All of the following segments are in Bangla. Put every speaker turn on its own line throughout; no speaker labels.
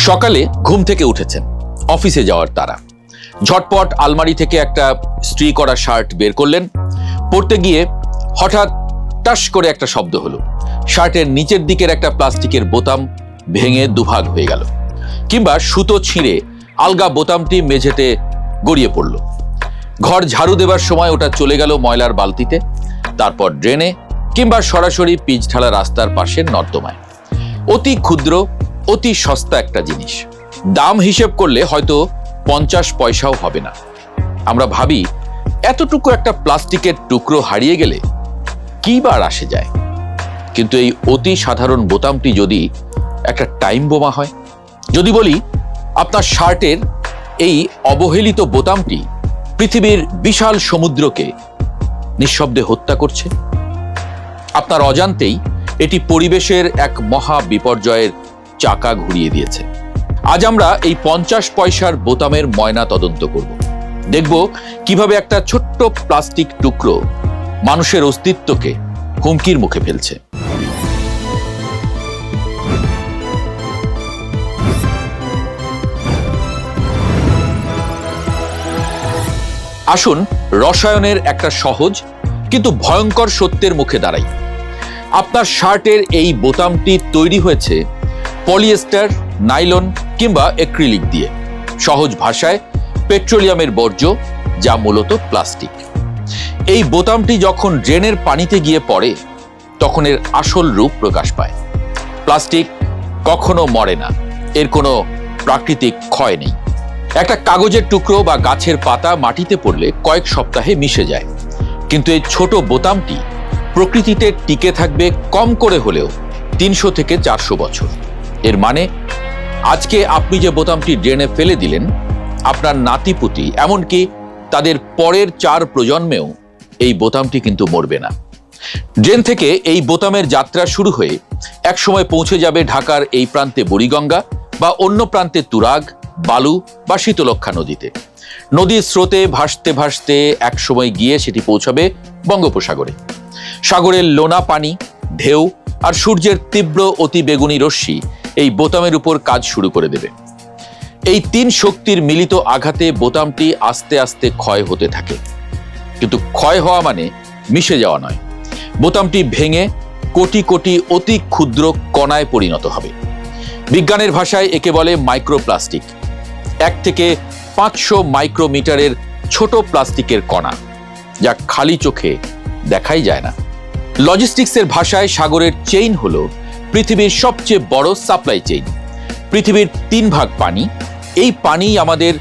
সকালে ঘুম থেকে উঠেছেন, অফিসে যাওয়ার তারা। ঝটপট আলমারি থেকে একটা ইস্ত্রি করা শার্ট বের করলেন। পরতে গিয়ে হঠাৎ টাস করে একটা শব্দ হলো। শার্টের নিচের দিকের একটা প্লাস্টিকের বোতাম ভেঙে দুভাগ হয়ে গেল, কিংবা সুতো ছিঁড়ে আলগা বোতামটি মেঝেতে গড়িয়ে পড়ল। ঘর ঝাড়ু দেবার সময় ওটা চলে গেল ময়লার বালতিতে, তারপর ড্রেনে, কিংবা সরাসরি পিচ ঢালা রাস্তার পাশের নর্দমায়। অতি ক্ষুদ্র, অতি সস্তা একটা জিনিস। দাম হিসেব করলে হয়তো 50 পয়সাও হবে না। আমরা ভাবি এতটুকু একটা প্লাস্টিকের টুকরো হারিয়ে গেলে কি বার আসে যায়, কিন্তু এই অতি সাধারণ বোতামটি যদি একটা টাইম বোমা হয়, যদি বলি আপনার শার্টের এই অবহেলিত বোতামটি পৃথিবীর বিশাল সমুদ্রকে নিঃশব্দে হত্যা করছে, আপনার অজান্তেই এটি পরিবেশের এক মহা বিপর্যয়ের চাকা ঘুরিয়ে দিয়েছে। আজ আমরা এই 50 পয়সার বোতামের ময়না তদন্ত করব। দেখব কিভাবে একটা ছোট্ট প্লাস্টিক টুকরো মানুষের অস্তিত্বকে হুমকির মুখে ফেলছে। আসুন রসায়নের একটা সহজ কিন্তু ভয়ঙ্কর সত্যের মুখে দাঁড়াই। আপনার শার্টের এই বোতামটি তৈরি হয়েছে পলিয়েস্টার, নাইলন কিংবা অ্যাক্রিলিক দিয়ে। সহজ ভাষায় পেট্রোলিয়ামের বর্জ্য, যা মূলত প্লাস্টিক। এই বোতামটি যখন ড্রেনের পানিতে গিয়ে পড়ে, তখন এর আসল রূপ প্রকাশ পায়। প্লাস্টিক কখনো মরে না, এর কোনো প্রাকৃতিক ক্ষয় নেই। একটা কাগজের টুকরো বা গাছের পাতা মাটিতে পড়লে কয়েক সপ্তাহে মিশে যায়, কিন্তু এই ছোট বোতামটি প্রকৃতিতে টিকে থাকবে কম করে হলেও 300 থেকে 400 বছর। এর মানে আজকে আপনি যে বোতামটি ড্রেনে ফেলে দিলেন, আপনার নাতিপুতি, এমনকি তাদের পরের 4 প্রজন্মেও এই বোতামটি কিন্তু মরবে না। ড্রেন থেকে এই বোতামের যাত্রা শুরু হয়ে একসময় পৌঁছে যাবে ঢাকার এই প্রান্তে বুড়িগঙ্গা, বা অন্য প্রান্তে তুরাগ, বালু বা শীতলক্ষা নদীতে। নদীর স্রোতে ভাসতে ভাসতে একসময় গিয়ে সেটি পৌঁছাবে বঙ্গোপসাগরে। সাগরের লোনা পানি, ঢেউ আর সূর্যের তীব্র অতি বেগুনি রশ্মি এই বোতামের উপর কাজ শুরু করে দেবে। এই 3 শক্তির মিলিত আঘাতে বোতামটি আস্তে আস্তে ক্ষয় হতে থাকে। কিন্তু ক্ষয় হওয়া মানে মিশে যাওয়া নয়। বোতামটি ভেঙে কোটি কোটি অতি ক্ষুদ্র কণায় পরিণত হবে। বিজ্ঞানের ভাষায় একে বলে মাইক্রোপ্লাস্টিক। 1 থেকে 500 মাইক্রোমিটারের ছোট প্লাস্টিকের কণা, যা খালি চোখে দেখাই যায় না। লজিস্টিক্সের ভাষায় সাগরের চেইন হলো পৃথিবীর সবচেয়ে বড় সাপ্লাই চেইন। পৃথিবীর 3 ভাগ পানি। এই পানি আমাদের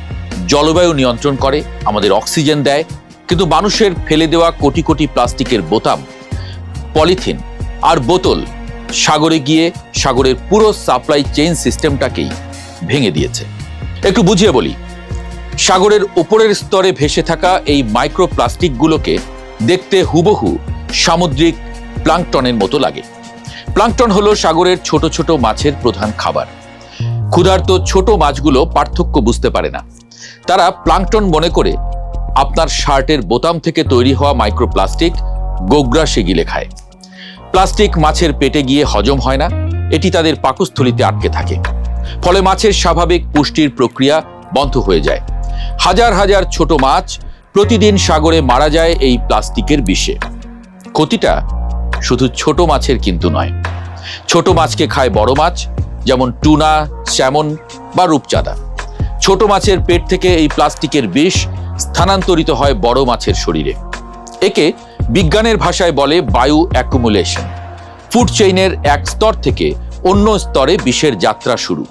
জলবায়ু নিয়ন্ত্রণ করে, আমাদের অক্সিজেন দেয়, কিন্তু মানুষের ফেলে দেওয়া কোটি কোটি প্লাস্টিকের বোতাম, পলিথিন আর বোতল সাগরে গিয়ে সাগরের পুরো সাপ্লাই চেইন সিস্টেমটাকেই ভেঙে দিয়েছে। একটু বুঝিয়ে বলি, সাগরের উপরের স্তরে ভেসে থাকা এই মাইক্রোপ্লাস্টিকগুলোকে দেখতে হুবহু সামুদ্রিক প্লাঙ্কটনের মতো লাগে। প্লাঙ্কটন হলো সাগরের ছোট ছোট মাছের প্রধান খাবার। ক্ষুধার্ত ছোট মাছগুলো পার্থক্য বুঝতে পারে না। তারা প্লাঙ্কটন মনে করে আপনার শার্টের বোতাম থেকে তৈরি হওয়া মাইক্রোপ্লাস্টিক গোগ্রাসে গিলে খায়। প্লাস্টিক মাছের পেটে গিয়ে হজম হয় না, এটি তাদের পাকস্থলিতে আটকে থাকে। ফলে মাছের স্বাভাবিক পুষ্টির প্রক্রিয়া বন্ধ হয়ে যায়। হাজার হাজার ছোট মাছ প্রতিদিন সাগরে মারা যায় এই প্লাস্টিকের বিষে। ক্ষতিটা শুধু ছোট মাছের কিন্তু নয়। ছোট মাছকে খায় বড় মাছ, যেমন টুনা, স্যামন বা রূপচাঁদা। ছোট মাছের পেট থেকে এই প্লাস্টিকের বিষ স্থানান্তরিত হয় বড় মাছের শরীরে। একে বিজ্ঞানের ভাষায় বলে বায়ু অ্যাকুমুলেশন। ফুড চেইনের এক স্তর থেকে অন্য স্তরে বিষের যাত্রা শুরু।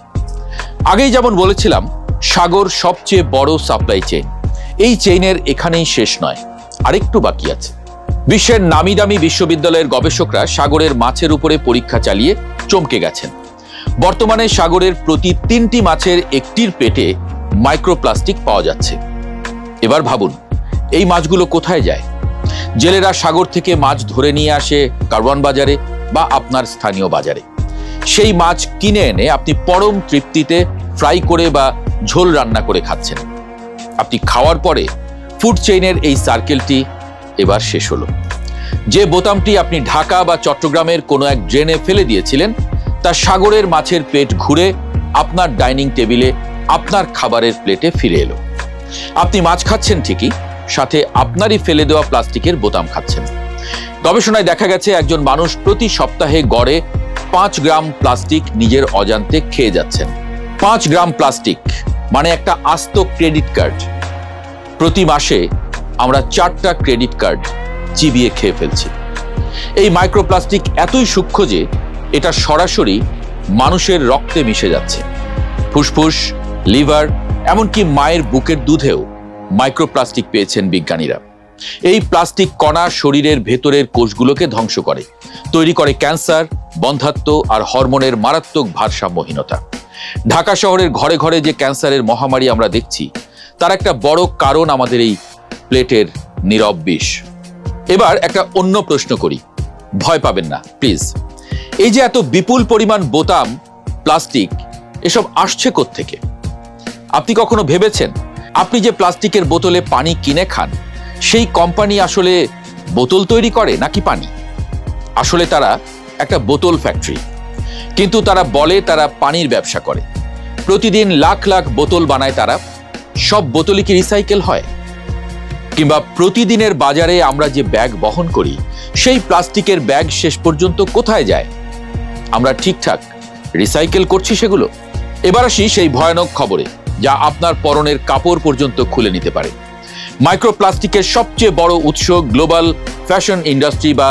আগেই যেমন বলেছিলাম, সাগর সবচেয়ে বড় সাপ্লাই চেইন। এই চেইনের এখানেই শেষ নয়, আরেকটু বাকি আছে। বিশ্বের নামি দামি বিশ্ববিদ্যালয়ের গবেষকরা সাগরের মাছের উপরে পরীক্ষা চালিয়ে চমকে গেছেন। বর্তমানে সাগরের প্রতি 3টি মাছের একটির পেটে মাইক্রোপ্লাস্টিক পাওয়া যাচ্ছে। এবার ভাবুন, এই মাছগুলো কোথায় যায়? জেলেরা সাগর থেকে মাছ ধরে নিয়ে আসে কারওয়ান বাজারে বা আপনার স্থানীয় বাজারে। সেই মাছ কিনে এনে আপনি পরম তৃপ্তিতে ফ্রাই করে বা ঝোল রান্না করে খাচ্ছেন। আপনি খাওয়ার পরে ফুড চেইনের এই সার্কেলটি এবার শেষ হলো। যে বোতামটি আপনি ঢাকা বা চট্টগ্রামের কোনো এক ড্রেনে ফেলে দিয়েছিলেন, তা সাগরের মাছের পেট ঘুরে আপনার ডাইনিং টেবিলে আপনার খাবারের প্লেটে ফিরে এলো। আপনি মাছ খাচ্ছেন ঠিকই, সাথে আপনারই ফেলে দেওয়া প্লাস্টিকের বোতাম খাচ্ছেন। গবেষণায় দেখা গেছে একজন মানুষ প্রতি সপ্তাহে গড়ে 5 গ্রাম প্লাস্টিক নিজের অজান্তে খেয়ে যাচ্ছেন। 5 গ্রাম প্লাস্টিক মানে একটা আস্ত ক্রেডিট কার্ড। প্রতি মাসে আমরা 4টা ক্রেডিট কার্ড চিবিয়ে খেয়ে ফেলছি। এই মাইক্রোপ্লাস্টিক এতই সূক্ষ্ম যে এটা সরাসরি মানুষের রক্তে মিশে যাচ্ছে। ফুসফুস, লিভার, এমনকি মায়ের বুকের দুধেও মাইক্রোপ্লাস্টিক পেয়েছেন বিজ্ঞানীরা। এই প্লাস্টিক কণা শরীরের ভেতরের কোষগুলোকে ধ্বংস করে, তৈরি করে ক্যান্সার, বন্ধ্যাত্ব আর হরমোনের মারাত্মক ভারসাম্যহীনতা। ঢাকা শহরের ঘরে ঘরে যে ক্যান্সারের মহামারী আমরা দেখছি, তার একটা বড় কারণ আমাদের এই প্লেটের নীরব বিষ। এবার একটা অন্য প্রশ্ন করি, ভয় পাবেন না প্লিজ। এই যে এত বিপুল পরিমাণ বোতাম, প্লাস্টিক, এসব আসছে কোত্থেকে? আপনি কখনো ভেবেছেন আপনি যে প্লাস্টিকের বোতলে পানি কিনে খান, সেই কোম্পানি আসলে বোতল তৈরি করে নাকি পানি? আসলে তারা একটা বোতল ফ্যাক্টরি, কিন্তু তারা বলে তারা পানির ব্যবসা করে। প্রতিদিন লাখ লাখ বোতল বানায় তারা। সব বোতলই কি রিসাইকেল হয়? কিংবা প্রতিদিনের বাজারে আমরা যে ব্যাগ বহন করি, সেই প্লাস্টিকের ব্যাগ শেষ পর্যন্ত কোথায় যায়? আমরা ঠিকঠাক রিসাইকেল করছি সেগুলো? এবার আসি সেই ভয়ানক খবরে, যা আপনার পরনের কাপড় পর্যন্ত খুলে নিতে পারে। মাইক্রোপ্লাস্টিকের সবচেয়ে বড় উৎস গ্লোবাল ফ্যাশন ইন্ডাস্ট্রি বা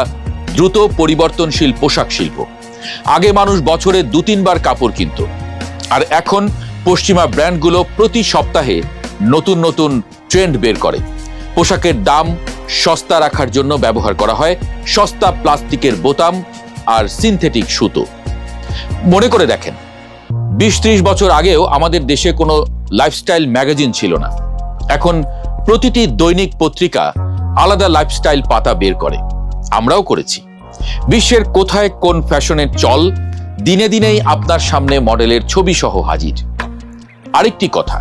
দ্রুত পরিবর্তনশীল পোশাক শিল্প। আগে মানুষ বছরে 2-3 বার কাপড় কিনত, আর এখন পশ্চিমা ব্র্যান্ডগুলো প্রতি সপ্তাহে নতুন নতুন ট্রেন্ড বের করে। পোশাকের দাম সস্তা রাখার জন্য ব্যবহার করা হয় সস্তা প্লাস্টিকের বোতাম আর সিনথেটিক সুতো। মনে করে দেখেন, 20-30 বছর আগেও আমাদের দেশে কোনো লাইফস্টাইল ম্যাগাজিন ছিল না। এখন প্রতিটি দৈনিক পত্রিকা আলাদা লাইফস্টাইল পাতা বের করে। আমরাও করেছি। বিশ্বের কোথায় কোন ফ্যাশনের চল দিনে দিনেই আপনার সামনে মডেলের ছবি সহ হাজির। আরেকটি কথা,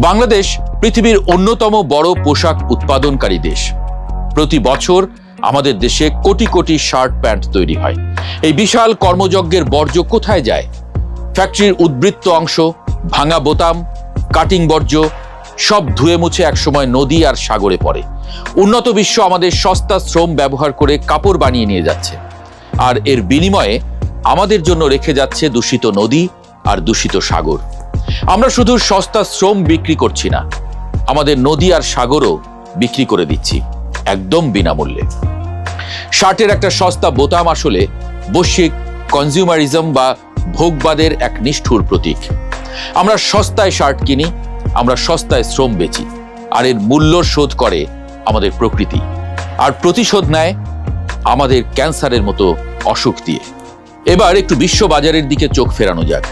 বাংলাদেশ পৃথিবীর অন্যতম বড় পোশাক উৎপাদনকারী দেশ। প্রতি বছর আমাদের দেশে কোটি কোটি শার্ট প্যান্ট তৈরি হয়। এই বিশাল কর্মযজ্ঞের বর্জ্য কোথায় যায়? ফ্যাক্টরির উদ্বৃত্ত অংশ, ভাঙা বোতাম, কাটিং বর্জ্য সব ধুয়ে মুছে একসময় নদী আর সাগরে পড়ে। উন্নত বিশ্ব আমাদের সস্তা শ্রম ব্যবহার করে কাপড় বানিয়ে নিয়ে যাচ্ছে, আর এর বিনিময়ে আমাদের জন্য রেখে যাচ্ছে দূষিত নদী আর দূষিত সাগর। আমরা শুধু সস্তা শ্রম বিক্রি করছি না, আমাদের নদী আর সাগরও বিক্রি করে দিচ্ছি একদম বিনামূল্যে। শার্টের একটা সস্তা বোতাম আসলে বৈশ্বিক কনজিউমারিজম বা ভোগবাদের এক নিষ্ঠুর প্রতীক। আমরা সস্তায় শার্ট কিনি, আমরা সস্তায় শ্রম বেচি, আর এর মূল্য শোধ করে আমাদের প্রকৃতি, আর প্রতিশোধ নেয় আমাদের ক্যান্সারের মতো অসুখ দিয়ে। এবার একটু বিশ্ব বাজারের দিকে চোখ ফেরানো যাক।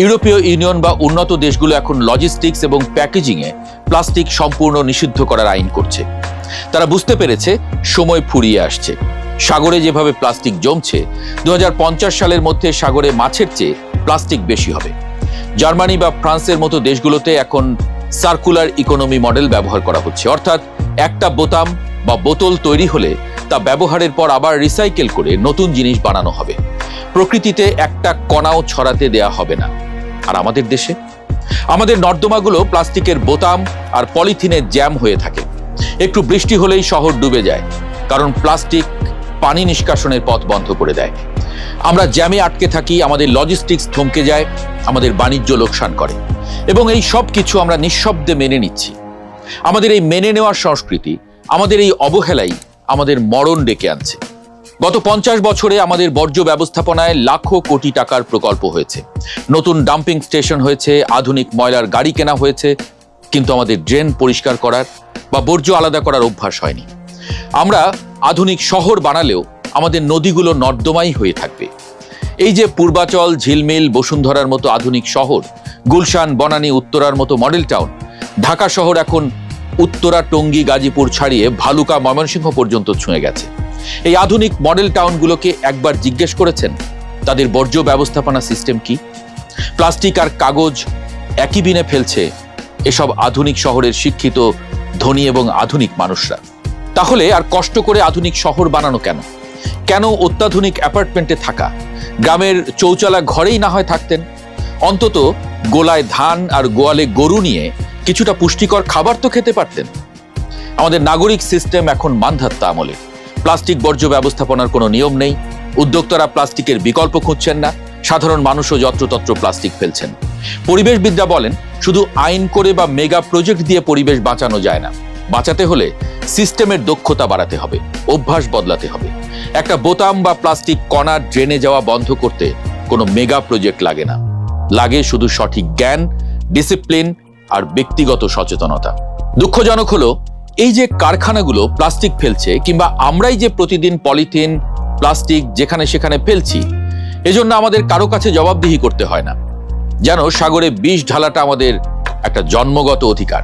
ইউরোপীয় ইউনিয়ন বা উন্নত দেশগুলো এখন লজিস্টিক্স এবং প্যাকেজিংয়ে প্লাস্টিক সম্পূর্ণ নিষিদ্ধ করার আইন করছে। তারা বুঝতে পেরেছে সময় ফুরিয়ে আসছে। সাগরে যেভাবে প্লাস্টিক জমছে, 2050 সালের মধ্যে সাগরে মাছের চেয়ে প্লাস্টিক বেশি হবে। জার্মানি বা ফ্রান্সের মতো দেশগুলোতে এখন সার্কুলার ইকোনমি মডেল ব্যবহার করা হচ্ছে, অর্থাৎ একটা বোতাম বা বোতল তৈরি হলে তা ব্যবহারের পর আবার রিসাইকেল করে নতুন জিনিস বানানো হবে। প্রকৃতিতে একটা কণাও ছড়াতে দেয়া হবে না। আর আমাদের দেশে আমাদের নর্দমাগুলো প্লাস্টিকের বোতাম আর পলিথিনের জ্যাম হয়ে থাকে। একটু বৃষ্টি হলেই শহর ডুবে যায়, কারণ প্লাস্টিক পানি নিষ্কাশনের পথ বন্ধ করে দেয়। আমরা জ্যামে আটকে থাকি, আমাদের লজিস্টিক্স থমকে যায়, আমাদের বাণিজ্য লোকসান করে, এবং এই সব কিছু আমরা নিঃশব্দে মেনে নিচ্ছি। আমাদের এই মেনে নেওয়ার সংস্কৃতি, আমাদের এই অবহেলাই আমাদের মরণ ডেকে আনছে। গত 50 বছরে আমাদের বর্জ্য ব্যবস্থাপনায় লাখো কোটি টাকার প্রকল্প হয়েছে, নতুন ডাম্পিং স্টেশন হয়েছে, আধুনিক ময়লার গাড়ি কেনা হয়েছে, কিন্তু আমাদের ড্রেন পরিষ্কার করার বা বর্জ্য আলাদা করার অভ্যাস হয়নি। আমরা আধুনিক শহর বানালেও আমাদের নদীগুলো নর্দমাই হয়ে থাকবে। এই যে পূর্বাচল, ঝিলমিল, বসুন্ধরার মতো আধুনিক শহর, গুলশান, বনানী, উত্তরার মতো মডেল টাউন, ঢাকা শহর এখন উত্তরা, টঙ্গী, গাজীপুর ছাড়িয়ে ভালুকা, ময়মনসিংহ পর্যন্ত ছুঁয়ে গেছে। এই আধুনিক মডেল টাউনগুলোকে একবার জিজ্ঞেস করেছেন তাদের বর্জ্য ব্যবস্থাপনা সিস্টেম কি? প্লাস্টিক আর কাগজ একই বিনে ফেলছে এসব আধুনিক শহরের শিক্ষিত, ধনী এবং আধুনিক মানুষরা। তাহলে আর কষ্ট করে আধুনিক শহর বানানো কেন? কেন অত্যাধুনিক অ্যাপার্টমেন্টে থাকা? গ্রামের চৌচালা ঘরেই না হয় থাকতেন। অন্তত গোলায় ধান আর গোয়ালে গরু নিয়ে কিছুটা পুষ্টিকর খাবার তো খেতে পারতেন। আমাদের নাগরিক সিস্টেম এখন মানধাত্তা আমলে। প্লাস্টিক বর্জ্য ব্যবস্থাপনার কোনো নিয়ম নেই, উদ্যোক্তারা প্লাস্টিকের বিকল্প খুঁজছেন না, সাধারণ মানুষও যত্রতত্র প্লাস্টিক ফেলছেন। পরিবেশবিদরা বলেন শুধু আইন করে বা মেগা প্রজেক্ট দিয়ে পরিবেশ বাঁচানো যায় না। বাঁচাতে হলে সিস্টেমের দক্ষতা বাড়াতে হবে, অভ্যাস বদলাতে হবে। একটা বোতাম বা প্লাস্টিক কণা ড্রেনে যাওয়া বন্ধ করতে কোনো মেগা প্রজেক্ট লাগে না, লাগে শুধু সঠিক জ্ঞান, ডিসিপ্লিন আর ব্যক্তিগত সচেতনতা। দুঃখজনক হলো এই যে কারখানাগুলো প্লাস্টিক ফেলছে, কিংবা আমরাই যে প্রতিদিন পলিথিন প্লাস্টিক যেখানে সেখানে ফেলছি, এজন্য আমাদের কারো কাছে জবাবদিহি করতে হয় না, যেন সাগরে বিষ ঢালাটা আমাদের একটা জন্মগত অধিকার।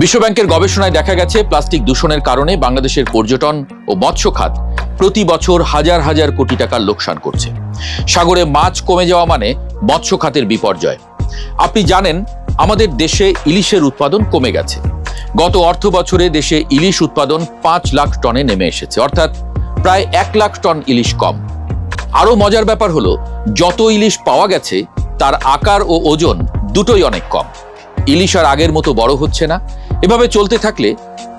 বিশ্বব্যাংকের গবেষণায় দেখা গেছে প্লাস্টিক দূষণের কারণে বাংলাদেশের পর্যটন ও মৎস্য খাত প্রতি বছর হাজার হাজার কোটি টাকার লোকসান করছে। সাগরে মাছ কমে যাওয়া মানে মৎস্য খাতের বিপর্যয়। আপনি জানেন আমাদের দেশে ইলিশের উৎপাদন কমে গেছে। গত অর্থ বছরে দেশে ইলিশ উৎপাদন 5 লাখ টনে নেমে এসেছে, অর্থাৎ প্রায় 1 লাখ টন ইলিশ কম। আরো মজার ব্যাপার হলো যত ইলিশ পাওয়া গেছে তার আকার ও ওজন দুটোই অনেক কম। ইলিশ আর আগের মতো বড় হচ্ছে না। এভাবে চলতে থাকলে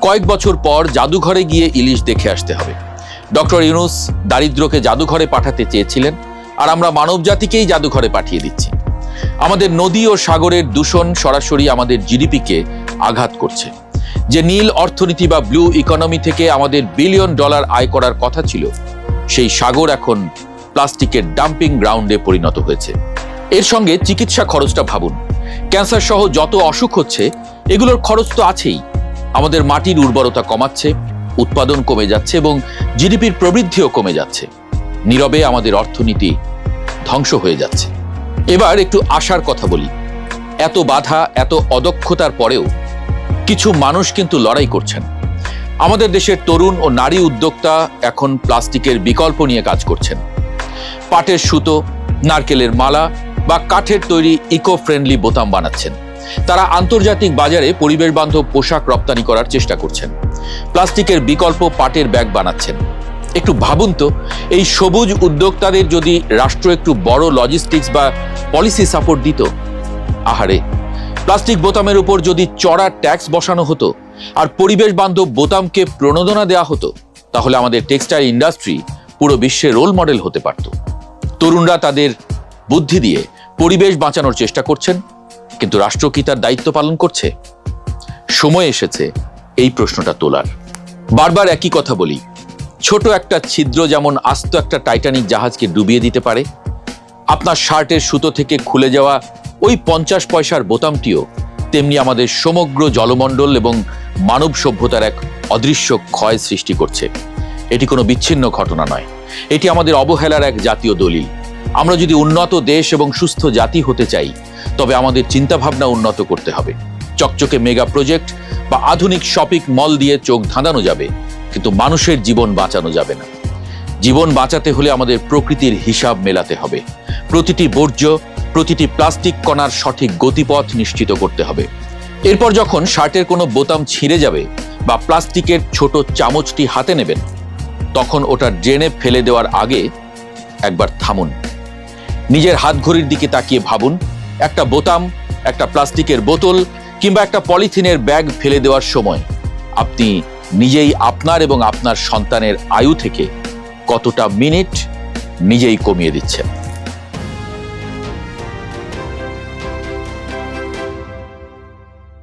কয়েক বছর পর জাদুঘরে গিয়ে ইলিশ দেখে আসতে হবে। ডক্টর ইউনূস দারিদ্র্যকে জাদুঘরে পাঠাতে চেয়েছিলেন, আর আমরা মানবজাতিকেই জাদুঘরে পাঠিয়ে দিচ্ছি। আমাদের নদী ও সাগরের দূষণ সরাসরি আমাদের জিডিপিকে আঘাত করছে। যে নীল অর্থনীতি বা ব্লু ইকোনমি থেকে আমাদের বিলিয়ন ডলার আয় করার কথা ছিল, সেই সাগর এখন প্লাস্টিকের ডাম্পিং গ্রাউন্ডে পরিণত হয়েছে। এর সঙ্গে চিকিৎসা খরচটা ভাবুন। ক্যান্সার সহ যত অসুখ হচ্ছে, এগুলোর খরচ তো আছেই। আমাদের মাটির উর্বরতা কমাচ্ছে, উৎপাদন কমে যাচ্ছে এবং জিডিপির প্রবৃদ্ধিও কমে যাচ্ছে। নীরবে আমাদের অর্থনীতি ধ্বংস হয়ে যাচ্ছে। এবার একটু আশার কথা বলি। এত বাধা, এত অদক্ষতার পরেও কিছু মানুষ কিন্তু লড়াই করছেন। আমাদের দেশের তরুণ ও নারী উদ্যোক্তা এখন প্লাস্টিকের বিকল্প নিয়ে কাজ করছেন। পাটের সুতো, নারকেলের মালা বা কাঠের তৈরি ইকো ফ্রেন্ডলি বোতাম বানাচ্ছেন। তারা আন্তর্জাতিক বাজারে পরিবেশ বান্ধব পোশাক রপ্তানি করার চেষ্টা করছেন। প্লাস্টিকের বিকল্প পাটের ব্যাগ বানাচ্ছেন। একটু ভাবুন তো, এই সবুজ উদ্যোক্তাদের যদি রাষ্ট্র একটু বড় লজিস্টিক্স বা পলিসি সাপোর্ট দিত। আহারে, প্লাস্টিক বোতামের উপর যদি চড়া ট্যাক্স বসানো হতো আর পরিবেশ বান্ধব বোতামকে প্রণোদনা দেওয়া হতো, তাহলে আমাদের টেক্সটাইল ইন্ডাস্ট্রি পুরো বিশ্বের রোল মডেল হতে পারত। তরুণরা তাদের বুদ্ধি দিয়ে পরিবেশ বাঁচানোর চেষ্টা করছেন, কিন্তু রাষ্ট্র কি তার দায়িত্ব পালন করছে? সময় এসেছে এই প্রশ্নটা তোলার। বারবার একই কথা বলি, ছোট একটা ছিদ্র যেমন আস্ত একটা টাইটানিক জাহাজকে ডুবিয়ে দিতে পারে, আপনার শার্টের সুতো থেকে খুলে যাওয়া ওই 50 পয়সার বোতামটিও তেমনি আমাদের সমগ্র জলমণ্ডল এবং মানব সভ্যতার এক অদৃশ্য ক্ষয় সৃষ্টি করছে। এটি কোনো বিচ্ছিন্ন ঘটনা নয়, এটি আমাদের অবহেলার এক জাতীয় দলিল। আমরা যদি উন্নত দেশ এবং সুস্থ জাতি হতে চাই, তবে আমাদের চিন্তাভাবনা উন্নত করতে হবে। চকচকে মেগা প্রজেক্ট বা আধুনিক শপিং মল দিয়ে চোখ ধাঁধানো যাবে, কিন্তু মানুষের জীবন বাঁচানো যাবে না। জীবন বাঁচাতে হলে আমাদের প্রকৃতির হিসাব মেলাতে হবে। প্রতিটি বর্জ্য, প্রতিটি প্লাস্টিক কণার সঠিক গতিপথ নিশ্চিত করতে হবে। এরপর যখন শার্টের কোনো বোতাম ছিঁড়ে যাবে বা প্লাস্টিকের ছোট চামচটি হাতে নেবেন, তখন ওটা ড্রেনে ফেলে দেওয়ার আগে একবার থামুন। নিজের হাতঘড়ির দিকে তাকিয়ে ভাবুন, একটা বোতাম, একটা প্লাস্টিকের বোতল কিংবা একটা পলিথিনের ব্যাগ ফেলে দেওয়ার সময় আপনি নিজেই আপনার এবং আপনার সন্তানের আয়ু থেকে কতটা মিনিট নিজেই কমিয়ে দিচ্ছেন।